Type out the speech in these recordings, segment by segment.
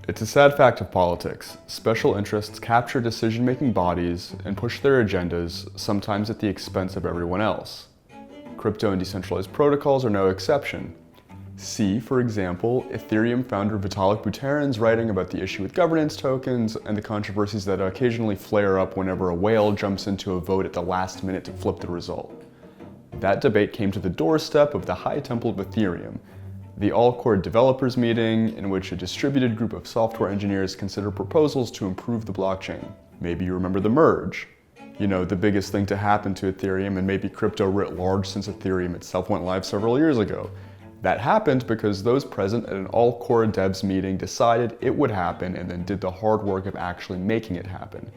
It's a sad fact of politics. Special interests capture decision-making bodies and push their agendas, sometimes at the expense of everyone else. Crypto and decentralized protocols are no exception. See, for example, Ethereum founder Vitalik Buterin's writing about the issue with governance tokens and the controversies that occasionally flare up whenever a whale jumps into a vote at the last minute to flip the result. That debate came to the doorstep of the High Temple of Ethereum, the all-core developers meeting in which a distributed group of software engineers consider proposals to improve the blockchain. Maybe you remember the merge. You know, the biggest thing to happen to Ethereum and maybe crypto writ large since Ethereum itself went live several years ago. That happened because those present at an all-core devs meeting decided it would happen and then did the hard work of actually making it happen.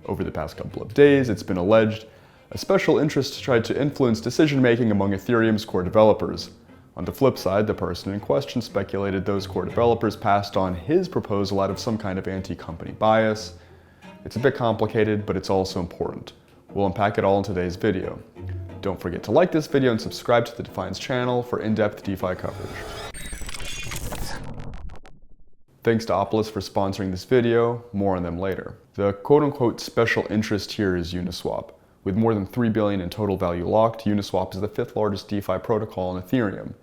Over the past couple of days, it's been alleged a special interest tried to influence decision-making among Ethereum's core developers. On the flip side, the person in question speculated those core developers passed on his proposal out of some kind of anti-company bias. It's a bit complicated, but it's also important. We'll unpack it all in today's video. Don't forget to like this video and subscribe to the Defiant channel for in-depth DeFi coverage. Thanks to Opolis for sponsoring this video, more on them later. The quote-unquote special interest here is Uniswap. With more than $3 billion in total value locked, Uniswap is the 5th largest DeFi protocol on Ethereum.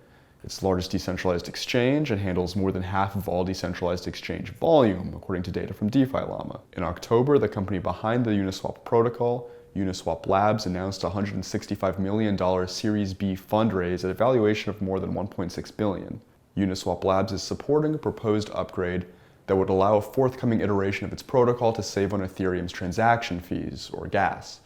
It's the largest decentralized exchange and handles more than half of all decentralized exchange volume, according to data from DeFi Llama. In October, the company behind the Uniswap protocol, Uniswap Labs, announced a $165 million Series B fundraise at a valuation of more than $1.6 billion. Uniswap Labs is supporting a proposed upgrade that would allow a forthcoming iteration of its protocol to save on Ethereum's transaction fees, or gas.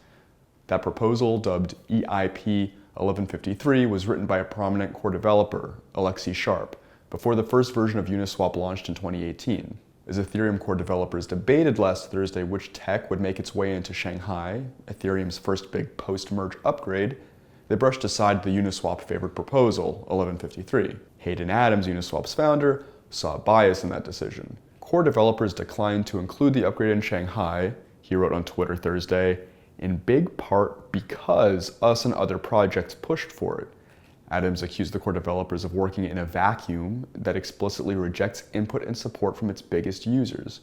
That proposal, dubbed EIP 1153, was written by a prominent core developer, Alexei Sharp, before the first version of Uniswap launched in 2018. As Ethereum core developers debated last Thursday which tech would make its way into Shanghai, Ethereum's first big post-merge upgrade, they brushed aside the Uniswap-favored proposal, 1153. Hayden Adams, Uniswap's founder, saw a bias in that decision. Core developers declined to include the upgrade in Shanghai, he wrote on Twitter Thursday, in big part because us and other projects pushed for it. Adams accused the core developers of working in a vacuum that explicitly rejects input and support from its biggest users.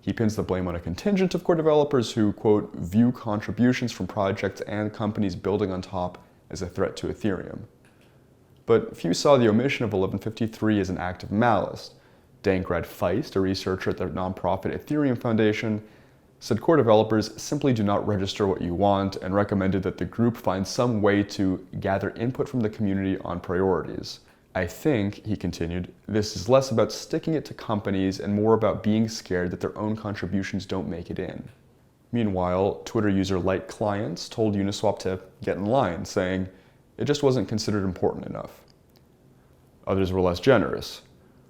He pins the blame on a contingent of core developers who, quote, view contributions from projects and companies building on top as a threat to Ethereum. But few saw the omission of 1153 as an act of malice. Dankrad Feist, a researcher at the nonprofit Ethereum Foundation, said core developers simply do not register what you want and recommended that the group find some way to gather input from the community on priorities. I think, he continued, this is less about sticking it to companies and more about being scared that their own contributions don't make it in. Meanwhile, Twitter user Light Clients told Uniswap to get in line, saying it just wasn't considered important enough. Others were less generous.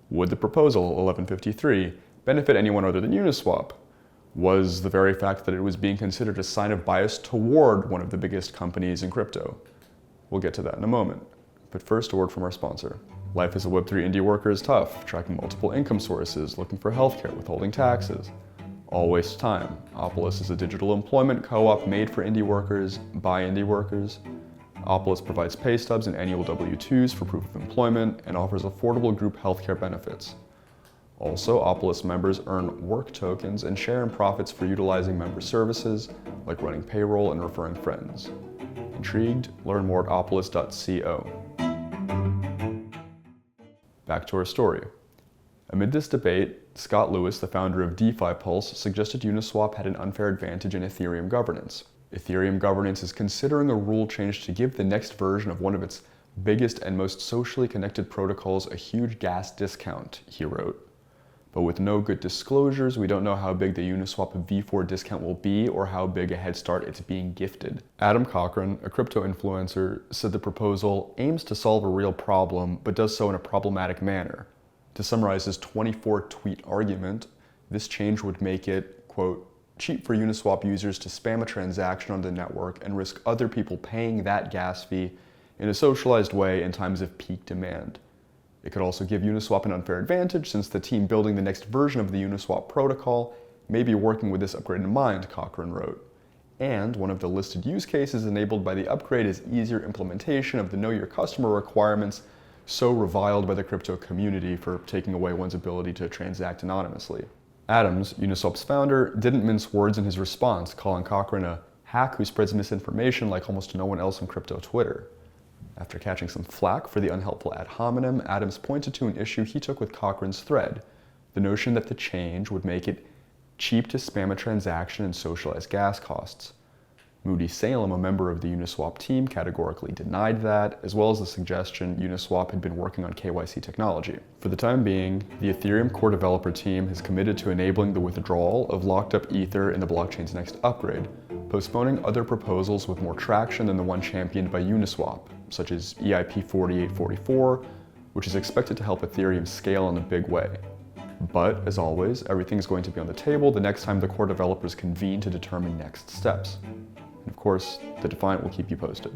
Would the proposal, 1153, benefit anyone other than Uniswap? Was the very fact that it was being considered a sign of bias toward one of the biggest companies in crypto? We'll get to that in a moment. But first, a word from our sponsor. Life as a Web3 indie worker is tough, tracking multiple income sources, looking for healthcare, withholding taxes. All waste time. Opolis is a digital employment co-op made for indie workers, by indie workers. Opolis provides pay stubs and annual W-2s for proof of employment and offers affordable group healthcare benefits. Also, Opolis members earn work tokens and share in profits for utilizing member services, like running payroll and referring friends. Intrigued? Learn more at opolis.co. Back to our story. Amid this debate, Scott Lewis, the founder of DeFi Pulse, suggested Uniswap had an unfair advantage in Ethereum governance. Ethereum governance is considering a rule change to give the next version of one of its biggest and most socially connected protocols a huge gas discount, he wrote. But with no good disclosures, we don't know how big the Uniswap V4 discount will be or how big a head start it's being gifted. Adam Cochran, a crypto influencer, said the proposal aims to solve a real problem, but does so in a problematic manner. To summarize his 24-tweet argument, this change would make it, quote, cheap for Uniswap users to spam a transaction on the network and risk other people paying that gas fee in a socialized way in times of peak demand. It could also give Uniswap an unfair advantage since the team building the next version of the Uniswap protocol may be working with this upgrade in mind, Cochran wrote. And one of the listed use cases enabled by the upgrade is easier implementation of the Know Your Customer requirements so reviled by the crypto community for taking away one's ability to transact anonymously. Adams, Uniswap's founder, didn't mince words in his response, calling Cochran a hack who spreads misinformation like almost no one else on crypto Twitter. After catching some flack for the unhelpful ad hominem, Adams pointed to an issue he took with Cochran's thread, the notion that the change would make it cheap to spam a transaction and socialize gas costs. Moody Salem, a member of the Uniswap team, categorically denied that, as well as the suggestion Uniswap had been working on KYC technology. For the time being, the Ethereum core developer team has committed to enabling the withdrawal of locked-up Ether in the blockchain's next upgrade, postponing other proposals with more traction than the one championed by Uniswap, such as EIP 4844, which is expected to help Ethereum scale in a big way. But, as always, everything is going to be on the table the next time the core developers convene to determine next steps. And of course, the Defiant will keep you posted.